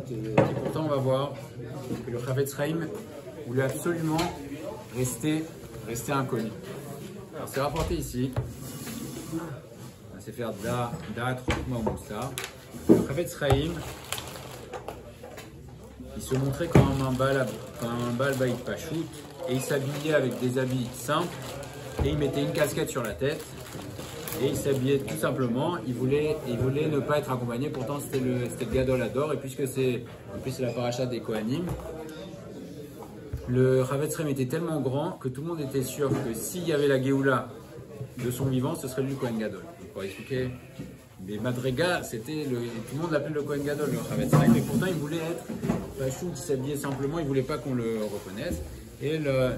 Et pourtant, on va voir que le Chavetz Chaim voulait absolument rester inconnu. Alors, c'est rapporté ici. On va se faire Da'at Chokma Moussa. Le Chavetz Chaim, il se montrait comme un Baal Bayit Pachout et il s'habillait avec des habits simples et il mettait une casquette sur la tête. Et il s'habillait tout simplement, il voulait ne pas être accompagné, pourtant c'était le Gadol Hador, et puisque c'est la paracha des Kohanim, le Chavetz Chaim était tellement grand que tout le monde était sûr que s'il y avait la Géoula de son vivant, ce serait lui le Kohen Gadol. Pour expliquer, mais Madrega, tout le monde l'appelait le Kohen Gadol, le Chavetz Chaim, mais pourtant il voulait être Pachout, il s'habillait simplement, il voulait pas qu'on le reconnaisse. Et le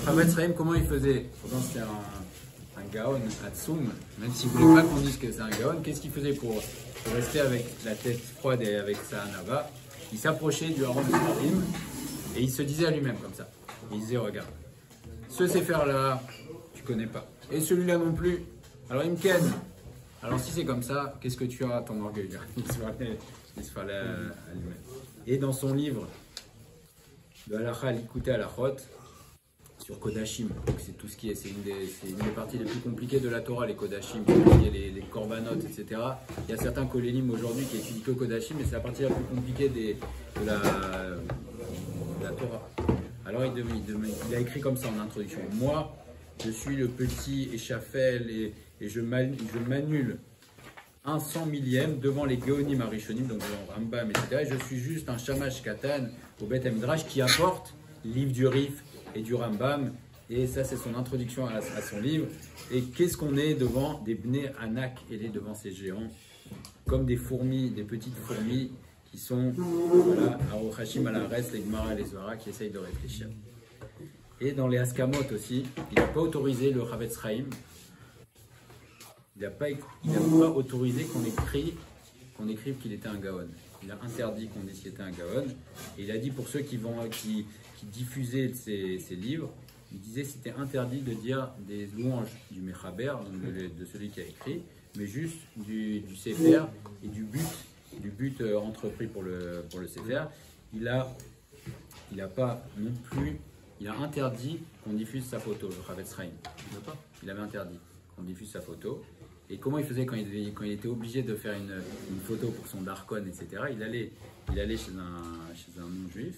Chavetz Chaim, comment il faisait? Pourtant c'était un Gaon, Hatsum, même s'il ne voulait pas qu'on dise que c'est un Gaon, qu'est-ce qu'il faisait pour rester avec la tête froide et avec sa Nava? Il s'approchait du Haron Sfarim et il se disait à lui-même comme ça. Il disait, regarde, ce Sefer-là, tu connais pas. Et celui-là non plus. Alors il me ken. Alors si c'est comme ça, qu'est-ce que tu as à ton orgueil? Il se parlait à lui-même. Et dans son livre de Halacha Likutei Halachot, sur Kodashim, c'est tout ce qui est, c'est une des parties les plus compliquées de la Torah, les Kodashim, les Korbanot, etc. Il y a certains Kolélim aujourd'hui qui étudient que Kodashim, mais c'est la partie la plus compliquée de la Torah. Alors il a écrit comme ça en introduction. Moi, je suis le petit Échaffel et je m'annule un 100 millième devant les Géonim Arishonim, donc devant Rambam, etc. Et je suis juste un Shamash Katan au Beth Midrash qui apporte le livre du Rif et du Rambam, et ça c'est son introduction à son livre. Et qu'est-ce qu'on est devant des Bnei Anak, et devant ces géants, comme des fourmis, des petites fourmis qui sont, voilà, Arochashim à la reste, les Gemara et les Zohara qui essayent de réfléchir. Et dans les Askamot aussi, il n'a pas autorisé le Chavetz Chaim, il n'a pas autorisé qu'on écrive qu'il était un Gaon. Il a interdit qu'on dise qu'il était un Gaon, et il a dit pour ceux qui diffusaient ces livres, il disait que c'était interdit de dire des louanges du Mechaber, de celui qui a écrit, mais juste du Sefer et du but entrepris pour le Sefer. Il a pas non plus, il a interdit qu'on diffuse sa photo, le Chavetz Chaim. Il avait interdit qu'on diffuse sa photo. Et comment il faisait quand il était obligé de faire une photo pour son Darkon, etc. Il allait chez un non-juif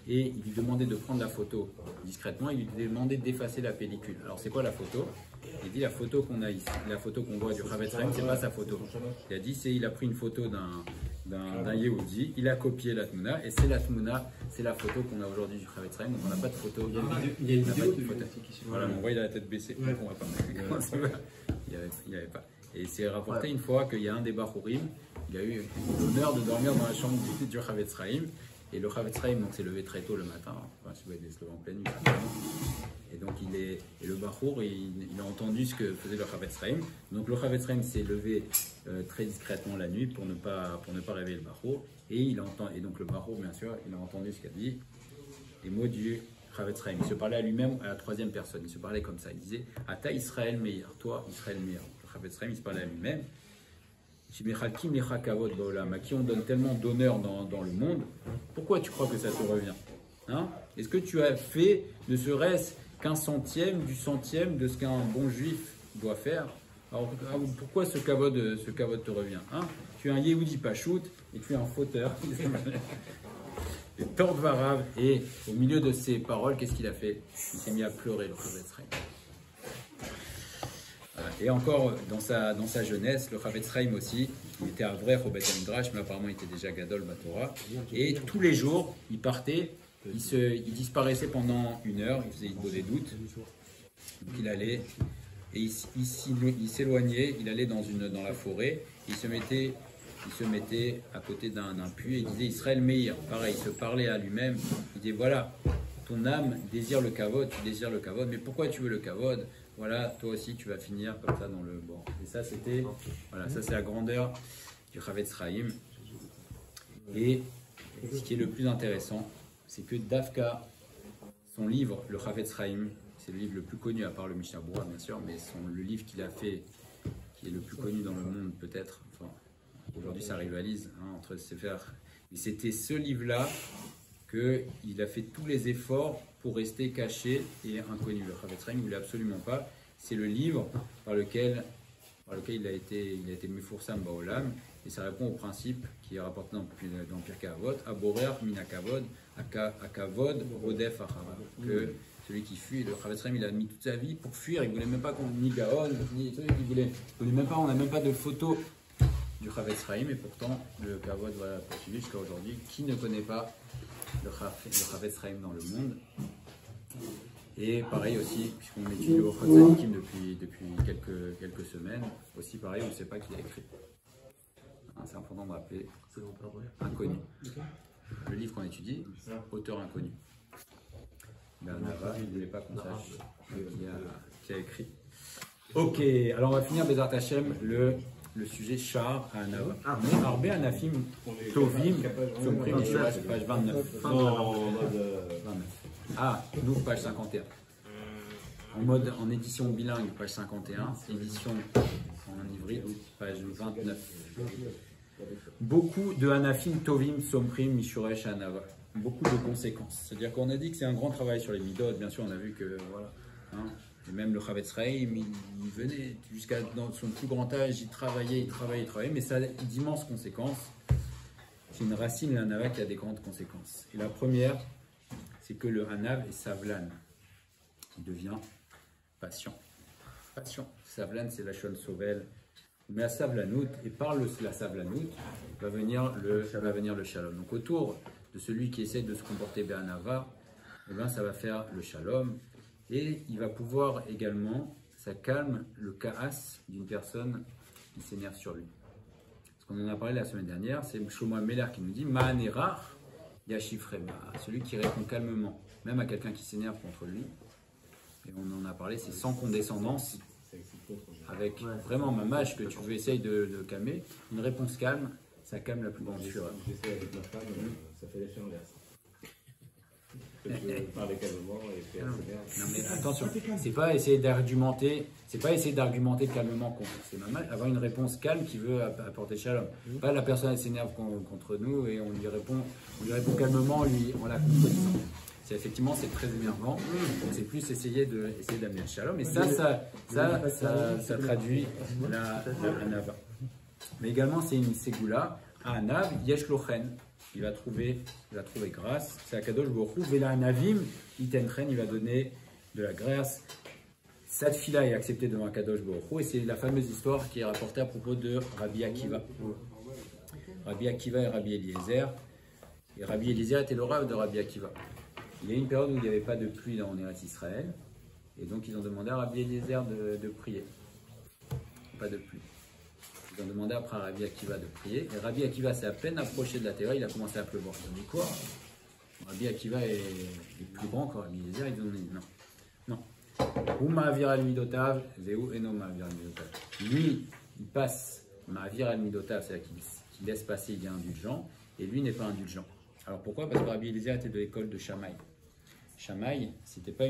et il lui demandait de prendre la photo discrètement. Il lui demandait d'effacer la pellicule. Alors c'est quoi la photo? Il dit la photo qu'on a ici, la photo qu'on voit du Chavetz Chaim, c'est pas sa photo. Il a dit il a pris une photo d'un Yehudi, il a copié la Tmouna, et c'est la Tmouna, c'est la photo qu'on a aujourd'hui du Chavetz Chaim. Donc on n'a pas de photo. Il y a une vidéo de photo. Voilà, on voit il a la tête baissée. Ouais. On va pas il n'y avait pas. Et c'est rapporté une fois qu'il y a un des Bachurim, il a eu l'honneur de dormir dans la chambre du Chavetz Chaim. Et le Chavetz Chaim s'est levé très tôt le matin, enfin, si vous voyez des slogans en pleine nuit. Et donc le Bachour, il a entendu ce que faisait le Chavetz Chaim. Donc le Chavetz Chaim s'est levé très discrètement la nuit pour ne pas réveiller le Bachour. Et donc le Bachour, bien sûr, il a entendu ce qu'a dit, les mots du Chavetz Chaim. Il se parlait à lui-même à la troisième personne. Il se parlait comme ça. Il disait Ata Israël Meir, toi Israël Meir. Le Chavetz Chaim, il se parlait à lui-même. À qui on donne tellement d'honneur dans le monde, pourquoi tu crois que ça te revient, hein? Est-ce que tu as fait ne serait-ce qu'un centième du centième de ce qu'un bon juif doit faire? Alors pourquoi ce kavod te revient, hein? Tu es un Yehudi Pachout et tu es un fauteur. Et Tordvarav, et au milieu de ces paroles, qu'est-ce qu'il a fait? Il s'est mis à pleurer, le Chavetz Chaim. Et encore dans sa jeunesse, le Chavetz Chaim aussi, il était Avrech au Beth Midrash, mais apparemment il était déjà Gadol Batora. Et tous les jours, il partait, il disparaissait pendant 1 heure, il faisait des doutes. Donc il allait, et il s'éloignait, il allait dans la forêt, il se mettait à côté d'un puits et il disait Israël Meir. Pareil, il se parlait à lui-même, il disait voilà, ton âme désire le kavod, tu désires le kavod, mais pourquoi tu veux le kavod? Voilà, toi aussi tu vas finir comme ça dans le bord. Et ça c'est la grandeur du Chavetz Chaim. Et ce qui est le plus intéressant, c'est que Dafka, son livre, le Chavetz Chaim, c'est le livre le plus connu à part le Mishnah Berurah bien sûr, mais le livre qu'il a fait, qui est le plus connu dans le monde peut-être. Enfin, aujourd'hui ça rivalise entre Sefer Et c'était ce livre-là qu'il a fait tous les efforts pour rester caché et inconnu. Le Chavetz Chaim ne voulait absolument pas. C'est le livre par lequel il a été Mefursam Baolam, et ça répond au principe qui est rapporté dans Pirkei Avot, Aborer Mina Kavod, Akavod Rodef Acharav, que celui qui fuit, le Chavetz Chaim, il a mis toute sa vie pour fuir, il ne voulait même pas qu'on ni Gaon, ni il voulait même pas, on n'a même pas de photo du Chavetz Chaim, et pourtant le Kavod va poursuivre jusqu'à aujourd'hui. Qui ne connaît pas le Chavetz Chaim dans le monde? Et pareil aussi, puisqu'on étudie au Chatzanikim depuis quelques semaines, aussi pareil, on ne sait pas qui a écrit. C'est important de rappeler, inconnu. Le livre qu'on étudie, auteur inconnu. Ben, Nava, il ne voulait pas qu'on sache qui a écrit. Ok, alors on va finir Bezrat Hashem le sujet Sha'ar HaAnava. Arbe Anafim Tovim, Somprim Yeshurash, page 29. 29. Ah, nous, page 51. En édition bilingue, page 51. Édition en hybride, page 29. Beaucoup de Anafim Tovim, Somprim, Mishuresh, Anava. Beaucoup de conséquences. C'est-à-dire qu'on a dit que c'est un grand travail sur les midot. Bien sûr, on a vu que, voilà. Hein, et même le Chavetz Chaim, il venait jusqu'à dans son plus grand âge, il travaillait, mais ça a d'immenses conséquences. C'est une racine, l'Anava, qui a des grandes conséquences. Et la première, c'est que le Hanav est Savlan. Il devient patient. Patient. Savlan, c'est la Shon Sovel. Mais à Savlanout, et par la Savlanout, va venir le Shalom. Donc autour de celui qui essaie de se comporter Be'anava, eh ben, ça va faire le Shalom. Et il va pouvoir également, ça calme le Ka'as d'une personne qui s'énerve sur lui. Parce qu'on en a parlé la semaine dernière, c'est Shlomo Meller qui nous dit Ma'anerach Yashifrema, celui qui répond calmement, même à quelqu'un qui s'énerve contre lui. Et on en a parlé, c'est sans condescendance, avec vraiment mamache que tu veux essayer de calmer. Une réponse calme, ça calme la plus grande fureur. J'essaie avec ma femme, ça fait l'effet inverse. Je parle calmement et puis elle s'énerve. Non mais attention, c'est pas essayer d'argumenter calmement contre. C'est normal, avoir une réponse calme qui veut apporter shalom. Pas la personne elle s'énerve contre nous et on lui répond calmement en la contredisant. C'est effectivement c'est très énervant. Donc c'est plus essayer d'amener le shalom. Et ça traduit la Hanava. Mais également c'est une ségoula. Hanav yesh lochen. Il va trouver grâce. C'est Akadosh Baruch Hu. Vela Hanavim itenchen. Il va donner de la grâce. Cette fila est acceptée devant Akadosh Baruch Hu. Et c'est la fameuse histoire qui est rapportée à propos de Rabbi Akiva. Rabbi Akiva et Rabbi Eliezer. Et Rabbi Eliezer était le rav de Rabbi Akiva. Il y a eu une période où il n'y avait pas de pluie en Eretz Israël. Et donc ils ont demandé à Rabbi Eliezer de prier. Pas de pluie. Ils ont demandé après à Rabbi Akiva de prier. Et Rabbi Akiva s'est à peine approché de la terre, il a commencé à pleuvoir. Ils ont dit quoi? Rabbi Akiva est plus grand que Rabbi Eliezer. Ils ont dit non. Ou ma'avir al midotav, veu eno ma'avir al midotav. Lui, il passe ma'avir al midotav, c'est-à-dire qu'il laisse passer, il est indulgent. Et lui n'est pas indulgent. Alors pourquoi? Parce que Rabbi Eliezer était de l'école de Shammai. Shammai, c'était pas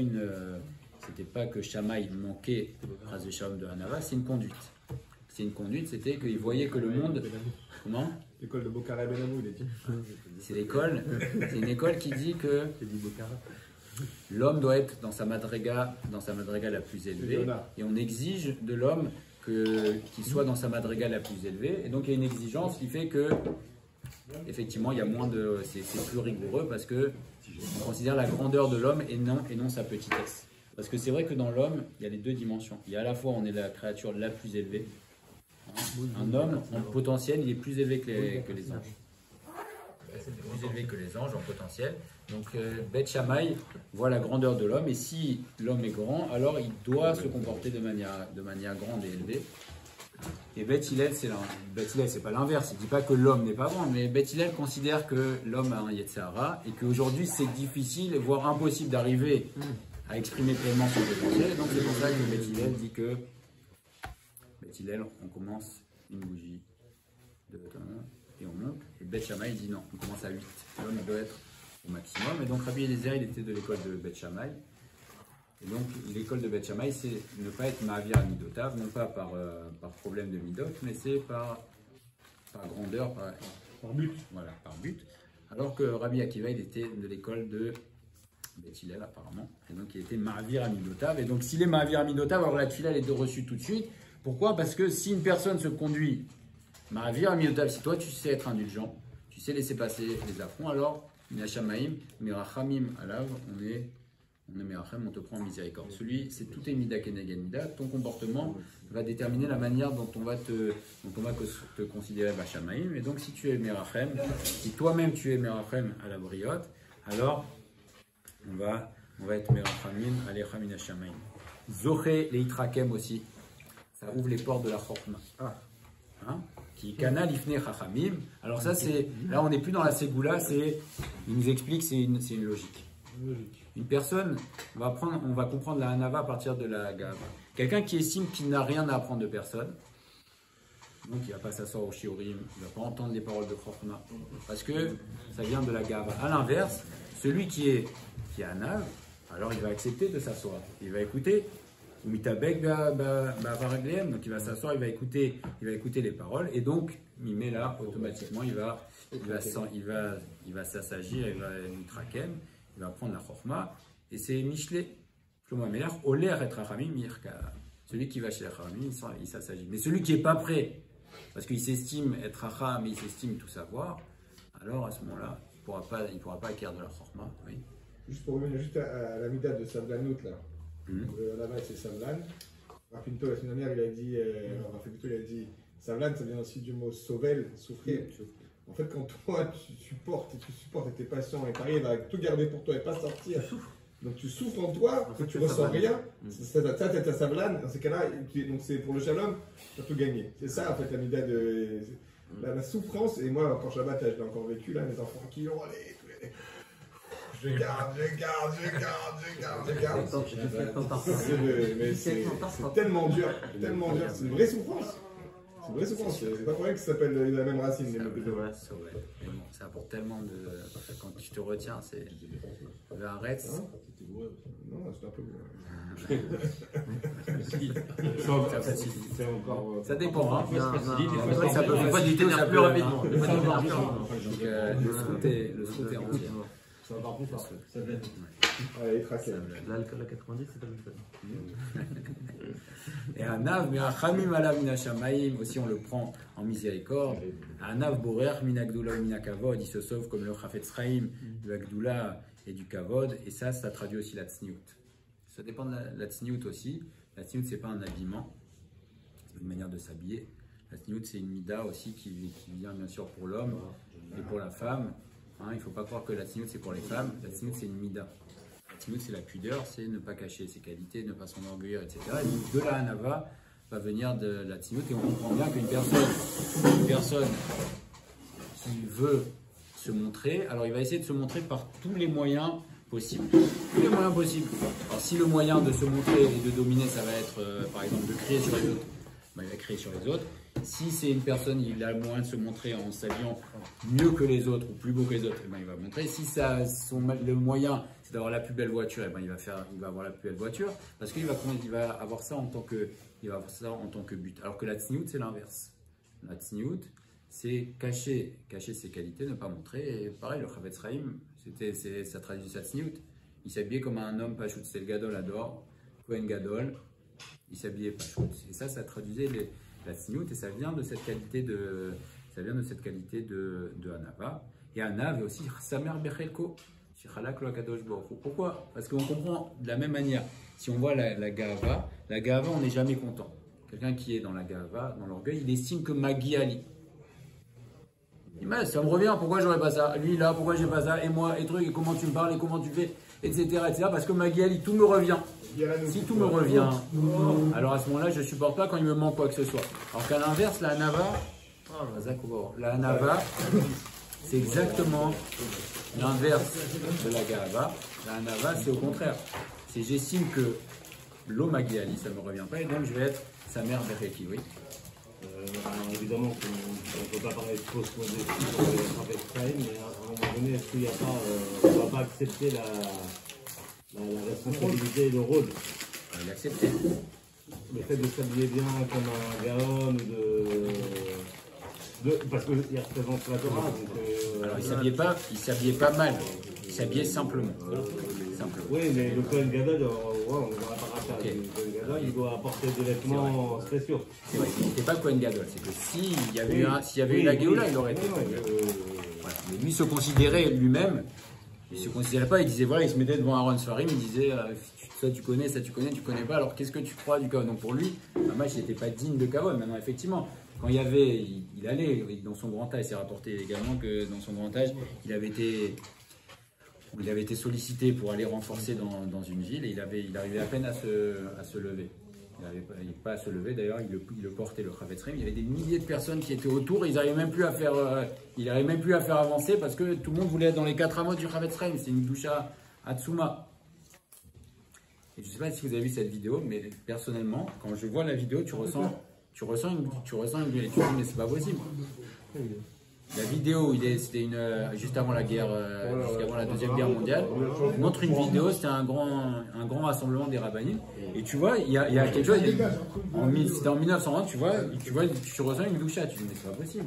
que Shammai manquait Chas v'Shalom de Hanava, c'est une conduite. C'est une conduite, c'était qu'il voyait que le monde... Comment? L'école de Bokhara Ben Abou, il est dit. C'est une école qui dit que l'homme doit être dans sa madriga la plus élevée. Et on exige de l'homme qu'il soit dans sa madriga la plus élevée. Et donc il y a une exigence qui fait que, effectivement, il y a moins de... C'est plus rigoureux parce que on considère la grandeur de l'homme et non sa petitesse. Parce que c'est vrai que dans l'homme, il y a les deux dimensions. Il y a à la fois, on est la créature la plus élevée. Un homme, en potentiel, il est plus élevé que les anges. Plus élevé que les anges en potentiel. Donc, Beth Shammai voit la grandeur de l'homme. Et si l'homme est grand, alors il doit se comporter de manière grande et élevée. Et Beth Hillel, c'est pas l'inverse. Il ne dit pas que l'homme n'est pas grand. Mais Beth Hillel considère que l'homme a un Yetzirah. Et qu'aujourd'hui, c'est difficile, voire impossible d'arriver à exprimer pleinement son potentiel. Et donc, c'est pour ça que Beth Hillel dit que on commence une bougie et on monte. Et Beth Shammai dit non, on commence à 8. L'homme doit être au maximum. Et donc Rabbi Eliezer, il était de l'école de Beth Shammai. Et donc l'école de Beth Shammai, c'est ne pas être Ma'avir al midotav, non pas par problème de midot, mais c'est par grandeur, par but. Voilà, par but. Alors que Rabbi Akiva, il était de l'école de Beth Hillel apparemment, et donc il était Ma'avir Amidotav, et donc s'il est Ma'avir Amidotav, alors la tefila elle est reçue tout de suite. Pourquoi? Parce que si une personne se conduit Ma'avir Amidotav, si toi tu sais être indulgent, tu sais laisser passer les affronts, alors Minashamaim, Mirachamim Alav, on est Mirachem, on te prend en miséricorde. Celui, c'est tout est Mida Keneged Mida, ton comportement va déterminer la manière dont on va te considérer Bachamaim, et donc si tu es Mirachem, si toi-même tu es Mirachem à la briotte, alors on va être Merachamim, Alecha Minashamaim. Zoché Leitrakem aussi. Ça ouvre les portes de la Chorma. Hein? Qui Kana Lifne Chachamim. Alors ça c'est. Là on n'est plus dans la Ségoula, il nous explique, c'est une logique. Une personne on va comprendre la Hanava à partir de la Gava. Quelqu'un qui estime qu'il n'a rien à apprendre de personne, donc il ne va pas s'asseoir au Shiurim, il ne va pas entendre les paroles de Chorma, parce que ça vient de la Gava. À l'inverse, celui qui est Hanav, alors il va accepter de s'asseoir. Il va écouter. Umitabek Bavaraglem, donc il va s'asseoir, il va écouter les paroles, et donc il met là automatiquement, il va s'assagir, il va mitrakem, il va prendre la chorma, et c'est Michelet. Shlomo Amelech, Oler et Rachamim Mirka. Celui qui va chez les Rachamim, il s'assagit. Mais celui qui n'est pas prêt, parce qu'il s'estime être Racham, il s'estime tout savoir, alors à ce moment-là, il ne pourra pas acquérir de la chorma. Oui. Juste pour revenir à la mida de Savlanout, là. Là-bas, c'est Savlan. Rapinto, la semaine dernière, il a dit, Savlan, ça vient aussi du mot sovel, souffrir. En fait, quand toi, tu supportes et tu es patient et tu arrives à tout garder pour toi et pas sortir, donc tu souffres en toi, en fait, tu ressens rien, ça t'es ta Savlan, dans ces cas-là, donc c'est pour le shalom, tu as tout gagné. C'est ça, en fait, la mida de la souffrance. Et moi, quand Shabbat, je l'ai encore vécu, là, mes enfants qui hurlaient, je garde. Mais c'est tellement dur, c'est une vraie souffrance. C'est pas pour rien que ça s'appelle la même racine. Ça apporte tellement de. Quand tu te retiens, c'est. Arrête. Non, c'est un peu beau. Ça dépend. Hein. Ça peut faciliter plus rapidement. Le scout est entier. Ça va par plus fort. Allez, traqué. L'alcool à 90, c'est pas le fun. Et un nav, mais un chamim alav minashamaim, aussi on le prend en miséricorde. Un nav borer minagdoula ou minakavod, il se sauve comme le chafetz chaim, de l'agdoula et du kavod. Et ça traduit aussi la tsniout. Ça dépend de la tsniout aussi. La tsniout, c'est pas un habillement, c'est une manière de s'habiller. La tsniout, c'est une mida aussi qui vient bien sûr pour l'homme et pour la femme. Hein, il ne faut pas croire que la tsniout c'est pour les femmes, la tsniout c'est une mida. La tsniout c'est la pudeur, c'est ne pas cacher ses qualités, ne pas s'enorgueillir, etc. Et donc de la hanava va venir de la tsniout, et on comprend bien qu'une personne qui veut se montrer, alors il va essayer de se montrer par tous les moyens possibles. Tous les moyens possibles. Alors si le moyen de se montrer et de dominer, ça va être par exemple de crier sur les autres, ben, il va crier sur les autres. Si c'est une personne, il a le moyen de se montrer en s'habillant mieux que les autres ou plus beau que les autres, eh ben, il va montrer. Si le moyen, c'est d'avoir la plus belle voiture, eh ben, il va avoir la plus belle voiture, parce qu'il va avoir ça en tant que but. Alors que la tsniout, c'est l'inverse. La tsniout, c'est cacher ses qualités, ne pas montrer. Et pareil, le Chavetz Chaim, ça traduit sa tsniout. Il s'habillait comme un homme pachout. C'est le Gadol Ador, Kohen Gadol. Il s'habillait pachout. Et ça traduisait la tsniout, et ça vient de cette qualité de Hanava. Et Hanav est aussi Samer Bechelko. Pourquoi? Parce qu'on comprend de la même manière. Si on voit la Gava, on n'est jamais content. Quelqu'un qui est dans la Gava, dans l'orgueil, il estime que Magi Ali. Il dit, ça me revient, pourquoi j'aurais pas ça? Lui là, pourquoi j'ai pas ça? Et moi, et truc, et comment tu me parles, et comment tu fais, etc. Parce que Magi Ali, tout me revient. Si tout me revient, alors à ce moment-là, je ne supporte pas quand il me manque quoi que ce soit. Alors qu'à l'inverse, la Hanava, c'est exactement l'inverse de la Gava. La Hanava, c'est au contraire. C'est j'estime que l'eau Magiali, ça ne me revient pas, et donc je vais être sa mère Bereki, oui. Évidemment, on ne peut pas parler de fausse modestie pour le Chavetz Chaim, mais à un moment donné, est-ce qu'il n'y a pas, on ne va pas accepter la responsabilité et le rôle? L'accepter. Le fait de s'habiller bien comme un gaon, Parce qu'il représente la Torah. Alors il s'habillait pas mal, il s'habillait simplement. Oui, mais le Kohen Gadol, on ne va pas rater du Kohen Gadol, il doit apporter des vêtements spéciaux. C'est vrai, il n'était pas le Kohen Gadol, c'est que s'il y avait eu la Géoula, il aurait été. Voilà. Mais lui se considérait lui-même, il se considérait pas, il disait voilà, il se mettait devant Aaron Sfarim, il disait ça tu connais, tu connais pas, alors qu'est-ce que tu crois du Kavod? Donc pour lui, Mamash n'était pas digne de Kavod. Maintenant effectivement, quand il allait dans son grand âge, c'est rapporté également que dans son grand âge, il avait été sollicité pour aller renforcer dans une ville et il arrivait à peine à se lever. Il n'arrivait pas à se lever, d'ailleurs il le portait le Chavetz Chaim. Il y avait des milliers de personnes qui étaient autour, ils n'arrivaient même plus à faire avancer parce que tout le monde voulait être dans les 4 amos du Chavetz Chaim. C'est une doucha Atsuma. Et je ne sais pas si vous avez vu cette vidéo, mais personnellement, quand je vois la vidéo, tu ressens une et tu te dis mais c'est pas possible. La vidéo, c'était juste avant la guerre, jusqu'avant la Deuxième Guerre mondiale, montre une vidéo, c'était un grand rassemblement des rabbinim. Et tu vois, il y a quelque chose, c'était en 1920, tu ressens une doucha, tu te dis mais c'est pas possible.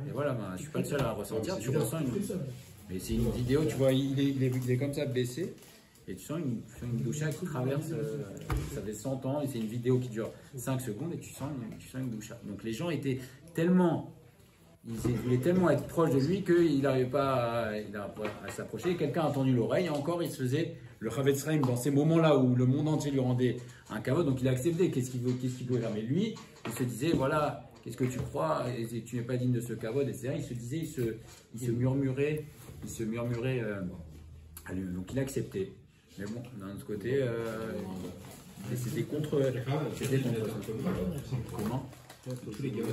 Et voilà, je suis pas le seul à ressentir, tu ressens une. Mais c'est une vidéo, tu vois, il est comme ça blessé. Et tu sens une doucha qui traverse, ça fait 100 ans, et c'est une vidéo qui dure 5 secondes, et tu sens une doucha. Donc les gens étaient tellement, ils voulaient tellement être proches de lui qu'il n'arrivait pas à s'approcher. Quelqu'un a tendu l'oreille, et encore il se faisait le Chavetz Chaim dans ces moments-là où le monde entier lui rendait un kavod, donc il a accepté, qu'est-ce qu'il pouvait faire. Mais lui, il se disait, voilà, qu'est-ce que tu crois, et tu n'es pas digne de ce kavod, etc. Il se disait, il se murmurait à lui, donc il acceptait. Mais bon, d'un autre côté, c'était contre. Comment? Tous les gars,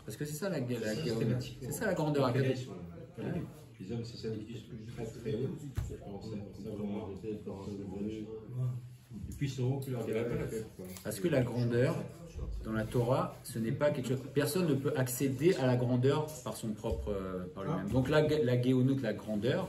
parce que c'est ça c'est ça la grandeur académique. Les hommes, c'est ça qui est très haut. Et puis ils sont hauts que leur parce que la grandeur, dans la Torah, ce n'est pas quelque chose. Personne ne peut accéder à la grandeur par lui-même. Donc la Géonout, la grandeur,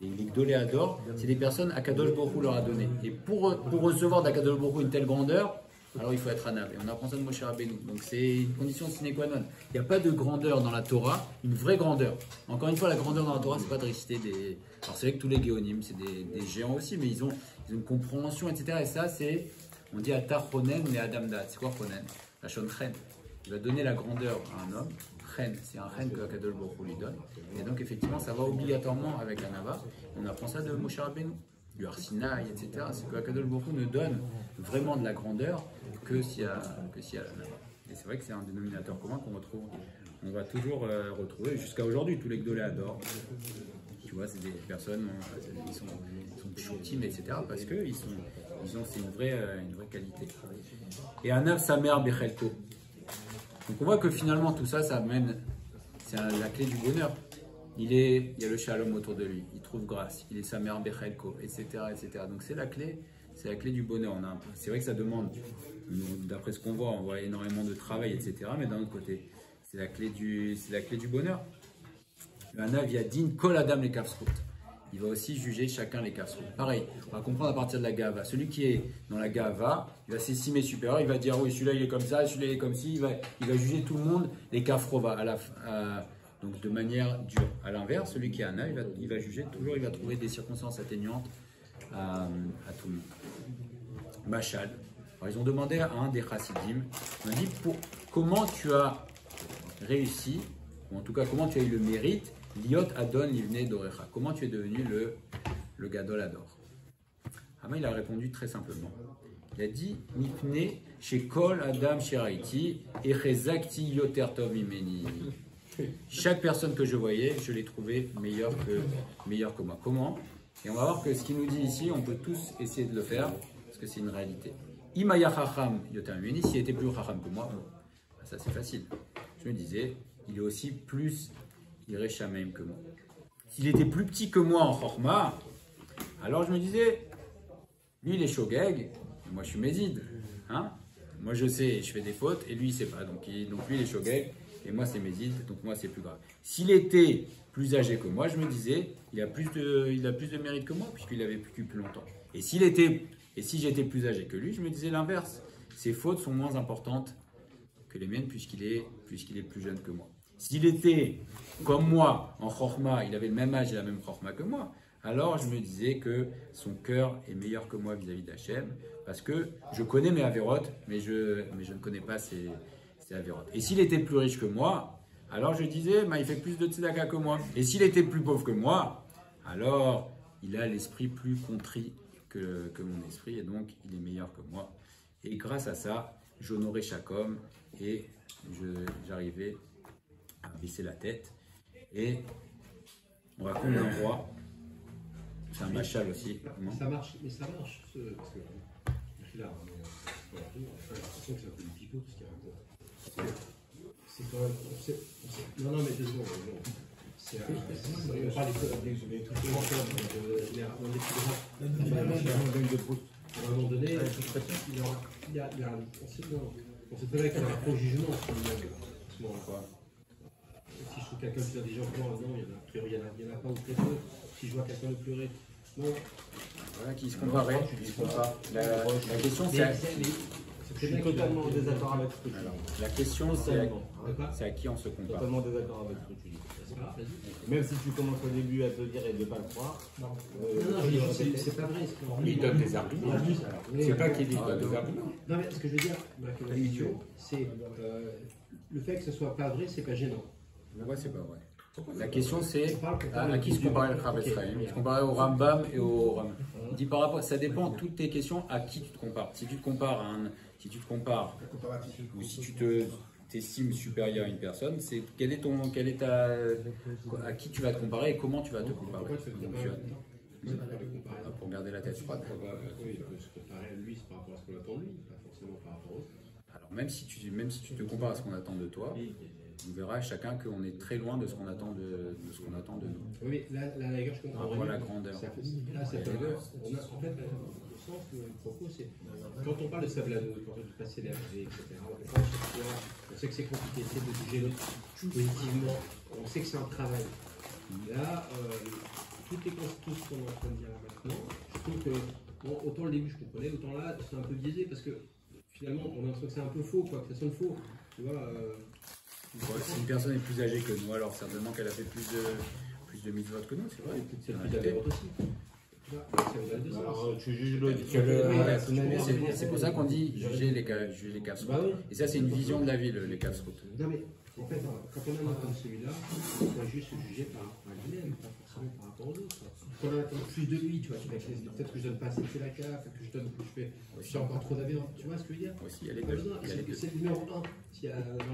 et les Gdoléador, c'est des personnes qu'Akadosh Baruch Hu leur a donné. Et pour recevoir d'Akadosh Baruch Hu une telle grandeur, alors il faut être Anav. Et on apprend ça de Moshe Rabbeinu. Donc c'est une condition sine qua non. Il n'y a pas de grandeur dans la Torah, une vraie grandeur. Encore une fois, la grandeur dans la Torah, c'est pas de réciter des. Alors c'est vrai que tous les Géonim, c'est des géants aussi, mais ils ont une compréhension, etc. Et ça, c'est. On dit Atar Chonen, mais Adamdat. C'est quoi Chonen? La Shon Chen. Il va donner la grandeur à un homme. Chen, c'est un Chen que Akadosh Baruch Hu lui donne. Et donc, effectivement, ça va obligatoirement avec la Nava. On apprend ça de Moshe Rabbeinu, du Arsinaï, etc. C'est que Akadosh Baruch Hu ne donne vraiment de la grandeur que s'il y a la Nava. Et c'est vrai que c'est un dénominateur commun on va toujours retrouver jusqu'à aujourd'hui. Tous les Gdoléador, tu vois, c'est des personnes, ils sont choutimes, etc. Parce que c'est une vraie qualité. Et Anav Samer Bechelko. Donc on voit que finalement tout ça, c'est la clé du bonheur. Il y a le shalom autour de lui, il trouve grâce, il est Samer Bechelko, etc., etc. Donc c'est la clé du bonheur. C'est vrai que ça demande, d'après ce qu'on voit énormément de travail, etc. Mais d'un autre côté, c'est la clé du bonheur. Le Anav Yadin Kol Adam les Kafsrut. Il va aussi juger chacun les Kafsrut. Pareil, on va comprendre à partir de la Gava. Celui qui est dans la Gava, il va s'estimer supérieur, il va dire oui, celui-là il est comme ça, celui-là il est comme ci, il va juger tout le monde les Kafrova, donc de manière dure. À l'inverse, celui qui est Ana, il va juger toujours, il va trouver des circonstances atténuantes à tout le monde. Machal. Alors ils ont demandé à un des Chassidim, on a dit comment tu as réussi, ou en tout cas comment tu as eu le mérite, Liot Adon Livne Dorecha. Comment tu es devenu le Gadol Ador? Il a répondu très simplement. Il a dit Nipne Shekol Adam Sheraiti Echezakti Yoter Tov Mimeni. Chaque personne que je voyais, je l'ai trouvé meilleure que moi. Comment? Et on va voir que ce qu'il nous dit ici, on peut tous essayer de le faire, parce que c'est une réalité. Imaya Chacham Yoter Mimeni, s'il était plus Chacham que moi, ça c'est facile. Je me disais, il est aussi plus Iréchamem que moi. S'il était plus petit que moi en Chorma, alors je me disais, lui il est Shogeg, moi je suis Mézid. Hein? Moi je sais, je fais des fautes, et lui il sait pas. Donc lui il est Shogeg, et moi c'est Mézid, donc moi c'est plus grave. S'il était plus âgé que moi, je me disais, il a plus de mérite que moi, puisqu'il avait vécu plus longtemps. Et si j'étais plus âgé que lui, je me disais l'inverse. ses fautes sont moins importantes que les miennes puisqu'il est plus jeune que moi. S'il était comme moi en Chorma, il avait le même âge et la même Chorma que moi, alors je me disais que son cœur est meilleur que moi vis-à-vis d'Hachem parce que je connais mes avérotes, mais je ne connais pas ses avérotes. Et s'il était plus riche que moi, alors je disais, il fait plus de tzedaka que moi. Et s'il était plus pauvre que moi, alors il a l'esprit plus contrit que mon esprit et donc il est meilleur que moi. Et grâce à ça, j'honorais chaque homme et j'arrivais à baisser la tête. Et on raconte un roi, c'est un machal aussi. Ça marche, parce que là, j'ai l'impression que c'est un peu du pipeau tout ce qu'il raconte. C'est quand même. Non, mais 2 secondes. C'est on parle des tout à un moment donné, on sait très bien qu'il y a un faux jugement à ce moment-là. Si je trouve quelqu'un plus intelligent que moi, non, il y en a pas ou très peu. Si je vois quelqu'un de pleurer, non. Voilà, qui se comparait. La question, c'est. Je suis totalement en désaccord avec ce que tu dis. La question, c'est à qui on se compare. Totalement désaccord avec ce que tu dis. Même si tu commences au début à te dire et de ne pas le croire. Non, c'est pas vrai. Il donne des arguments. C'est pas qu'il dit des arguments. Non, mais ce que je veux dire, ma question, c'est le fait que ce soit pas vrai, c'est pas gênant. Ouais, c'est pas vrai. La question, c'est à qui se comparer le Chavetz Chaim. Se comparer au Rambam et au Ram. Dit par rapport, ça dépend, toutes tes questions, à qui tu te compares. Si tu te compares ou si tu t'estimes supérieur à une personne, c'est à qui tu vas te comparer et comment tu vas te comparer. Pour garder la tête froide. Oui, on peut se comparer à lui, c'est par rapport à ce qu'on attend de lui, pas forcément par rapport aux autres. Alors même si tu te compares à ce qu'on attend de toi, on verra chacun qu'on est très loin de ce qu'on attend de nous. Oui, mais là, la rigueur, je comprends. Par rapport à la grandeur. Là, c'est en fait, le sens de mon propos, c'est quand on parle de Sablano, quand on dit passer l'hervé, etc., on sait que c'est compliqué, c'est de juger l'autre positivement, on sait que c'est un travail. Là, tout ce qu'on est en train de dire là maintenant, je trouve que bon, autant le début je comprenais, autant là c'est un peu biaisé parce que finalement on a l'impression que c'est un peu faux, quoi, que ça sonne faux. Tu vois, si une personne est plus âgée que nous, alors certainement qu'elle a fait plus de mitzvot que nous, c'est vrai. C'est plus d'avérot aussi. Alors, tu juges l'autre. C'est pour ça qu'on dit juger les casse-routes. Bah oui. Et ça, c'est une vision de la vie, les casse-routes. Non, mais en fait, quand on a un homme comme celui-là, on doit juste se juger par rapport à lui-même, pas forcément par rapport aux autres. Quand on attend plus de lui, tu vois, peut-être que je donne pas assez de tzedaka, peut-être que je donne, j'ai encore trop d'avérot. Tu vois ce que je veux dire? Aussi, il y a les deux. C'est le numéro 1 dans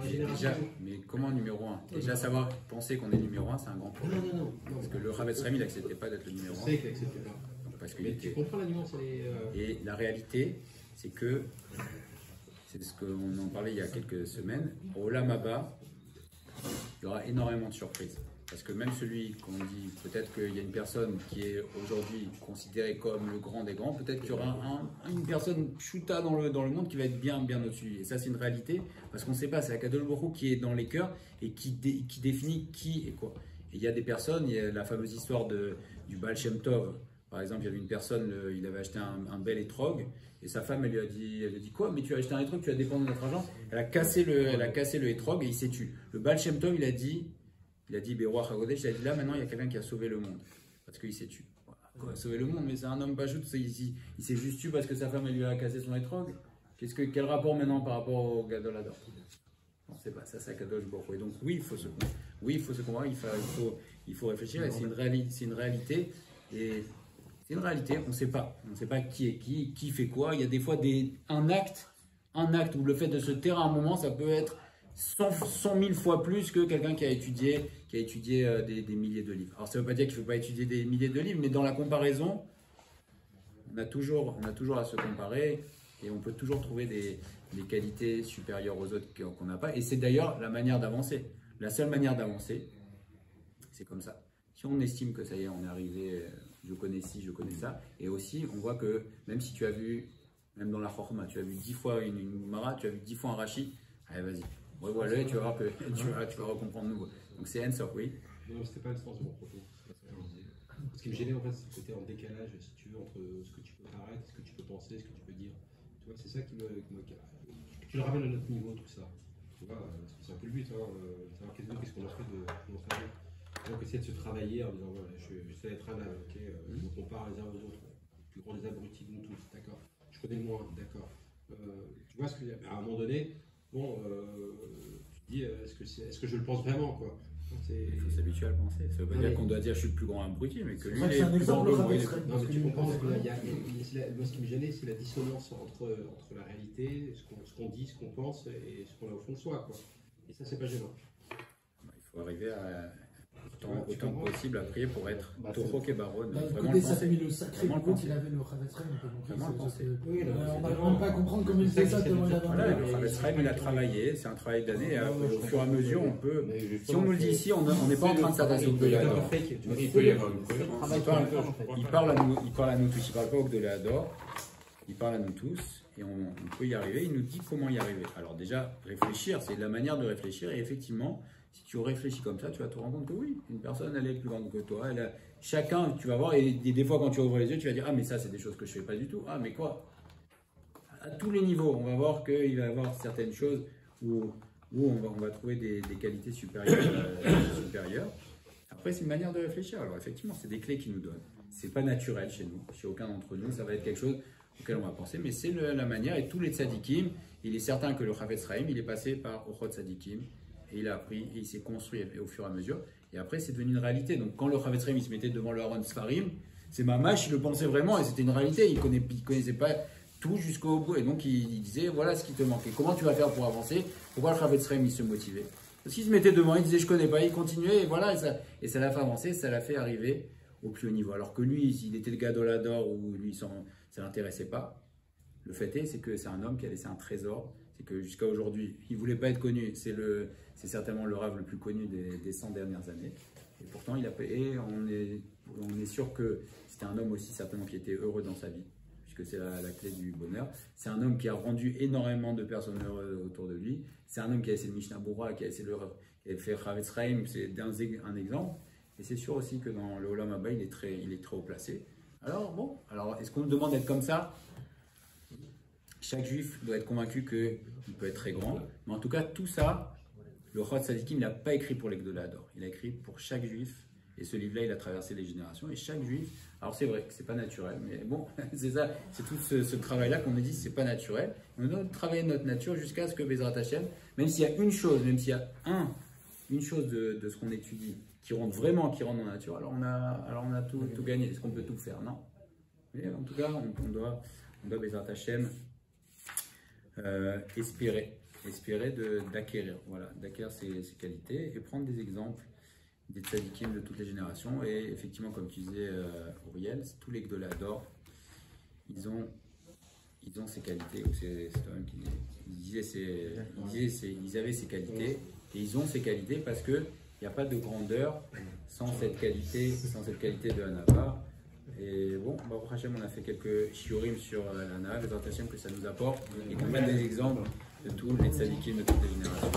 la génération. Mais comment numéro 1? Déjà, penser qu'on est numéro 1, c'est un grand problème. Non. Parce que le Chavetz Chaim, il n'acceptait pas d'être le numéro 1. Je sais qu'il n'acceptait pas. Mais tu comprends la nuance. Et la réalité, c'est ce qu'on en parlait il y a quelques semaines, au Olam Haba, il y aura énormément de surprises. Parce que même celui qu'on dit, peut-être qu'il y a une personne qui est aujourd'hui considérée comme le grand des grands, peut-être qu'il y aura une personne chuta dans le monde qui va être bien au-dessus. Et ça, c'est une réalité, parce qu'on ne sait pas, c'est Akadosh Baruch Hu qui est dans les cœurs et qui définit qui et quoi. Et il y a des personnes, il y a la fameuse histoire du Baal Shem Tov. Par exemple, il y avait une personne, il avait acheté un bel étrog, et sa femme, elle lui a dit quoi? Mais tu as acheté un étrog, tu vas dépendre de notre argent. Elle a cassé le étrog et il s'est tué. Le Baal Shem Tov, il a dit, Beroach HaKodesh, il a dit là, maintenant, il y a quelqu'un qui a sauvé le monde, parce qu'il s'est tué. Quoi, sauver le monde, mais c'est un homme pas juste, il s'est juste tué parce que sa femme, elle lui a cassé son étrog. Quel rapport maintenant par rapport au Gadol Hador? On ne sait pas, ça c'est Akadosh Baruch Hu. Et donc oui, il faut se comprendre, il faut réfléchir, et c'est une réalité. Et c'est une réalité, on ne sait pas qui est qui fait quoi. Il y a des fois un acte où le fait de se taire à un moment, ça peut être 100 000 fois plus que quelqu'un qui a étudié des milliers de livres. Alors ça ne veut pas dire qu'il ne faut pas étudier des milliers de livres, mais dans la comparaison, on a toujours à se comparer et on peut toujours trouver des qualités supérieures aux autres qu'on n'a pas. Et c'est d'ailleurs la manière d'avancer. La seule manière d'avancer, c'est comme ça. Si on estime que ça y est, on est arrivé, je connais ci, je connais ça, et aussi on voit que même si tu as vu, même dans la Chorma, tu as vu 10 fois une Mara, tu as vu 10 fois un Rashi, allez vas-y, revois-le, tu vas voir que tu vas recomprendre nouveau. Donc c'est Ensor, oui. Non, c'était pas le sens de mon propos. Ce qui me gênait en fait, c'est que tu étais en décalage, si tu veux, entre ce que tu peux paraître, ce que tu peux penser, ce que tu peux dire. Tu vois, c'est ça qui me tu le ramènes à notre niveau, tout ça. Tu vois, c'est un peu le but, hein, savoir qu'est-ce qu'on a fait de notre année. Donc essayer de se travailler en disant voilà, je sais être un âme, ok, je me compare les uns aux autres. Le plus grand des abrutis de nous tous, d'accord. Je connais le moins, d'accord. Tu vois, à un moment donné, bon, tu te dis, est-ce que je le pense vraiment, quoi. Il faut s'habituer à le penser. Ça veut pas dire qu'on doit dire je suis le plus grand abruti, mais que lui, c'est un exemple. non, mais tu comprends, moi, ce qui me gênait, c'est la dissonance entre la réalité, ce qu'on dit, ce qu'on pense et ce qu'on a au fond de soi, quoi. Et ça, c'est pas gênant. Il faut arriver à autant que possible à prier pour être Toro Kebaron. D'un côté, ça fait le sacré brut, il avait le Chavetz Chaim, on n'arrive même pas à comprendre comment il faisait ça tellement il avait un le Chavetz Chaim, il a travaillé, c'est un travail d'année, au fur et à mesure, on peut. Si on nous le dit ici, on n'est pas en train de s'adresser au Gdoléador. Il peut y avoir une Il parle à nous tous, il ne parle pas au Gdoléador, il parle à nous tous, et on peut y arriver, il nous dit comment y arriver. Alors déjà, réfléchir, c'est la manière de réfléchir, et effectivement, si tu réfléchis comme ça, tu vas te rendre compte que oui, une personne, elle est plus grande que toi. Chacun, tu vas voir, et des fois, quand tu ouvres les yeux, tu vas dire, ah, mais ça, c'est des choses que je ne fais pas du tout. Ah, mais quoi? À tous les niveaux, on va voir qu'il va y avoir certaines choses où on va trouver des qualités supérieures. Après, c'est une manière de réfléchir. Alors, effectivement, c'est des clés qu'ils nous donnent. Ce n'est pas naturel chez nous. Chez aucun d'entre nous, ça va être quelque chose auquel on va penser, mais c'est la manière. Et tous les tzadikim, il est certain que le Chavetz Chaim, il est passé par Ochot Tzadikim. Et il a appris, et il s'est construit au fur et à mesure. Et après, c'est devenu une réalité. Donc, quand le Chavetz Chaim, il se mettait devant le Aron Sfarim, c'est Mamash, il le pensait vraiment, et c'était une réalité. Il ne connaissait pas tout jusqu'au bout. Et donc, il disait, voilà ce qui te manque. Et comment tu vas faire pour avancer? Pourquoi le Chavetz Chaim, il se motivait? Parce qu'il se mettait devant, il disait, je ne connais pas, il continuait, et voilà, et ça l'a fait avancer, ça l'a fait arriver au plus haut niveau. Alors que lui, s'il était le Gadolador, ou lui, ça ne l'intéressait pas, le fait est, c'est que c'est un homme qui a laissé un trésor. C'est que jusqu'à aujourd'hui, il ne voulait pas être connu. C'est certainement le rave le plus connu des 100 dernières années. Et pourtant, on est sûr que c'était un homme aussi certainement qui était heureux dans sa vie, puisque c'est la clé du bonheur. C'est un homme qui a rendu énormément de personnes heureuses autour de lui. C'est un homme qui a essayé le Mishnah Bura, qui a essayé de faire Chavetz Chaim, c'est un exemple. Et c'est sûr aussi que dans le Olam Haba, il est très haut placé. Alors bon, est-ce qu'on nous demande d'être comme ça? Chaque juif doit être convaincu qu'il peut être très grand. Mais en tout cas, tout ça, le Ochot Tzadikim, il n'a pas écrit pour les Gdoléador. Il a écrit pour chaque juif. Et ce livre-là, il a traversé les générations. Et chaque juif, alors c'est vrai que c'est pas naturel, mais bon, c'est ça, c'est tout ce travail-là qu'on a dit, c'est pas naturel. On doit travailler notre nature jusqu'à ce que Bezrat Hashem, même s'il y a une chose, même s'il y a une chose de ce qu'on étudie qui rentre dans la nature, alors on a tout gagné. Est-ce qu'on peut tout faire? Non. Mais en tout cas, on doit Bezrat Hashem espérer d'acquérir ses qualités et prendre des exemples des tzadikim de toutes les générations. Et effectivement, comme tu disais, Auriel, tous les Gdoléador, ils ont ces qualités. Ils avaient ces qualités et ils ont ces qualités parce que il n'y a pas de grandeur sans cette qualité de Hanava. Et bon, Baruch Hashem, on a fait quelques shiurim sur l'Hanava, les Hashem que ça nous apporte et qu'on mette des exemples de tous les tzadikim de toutes les générations.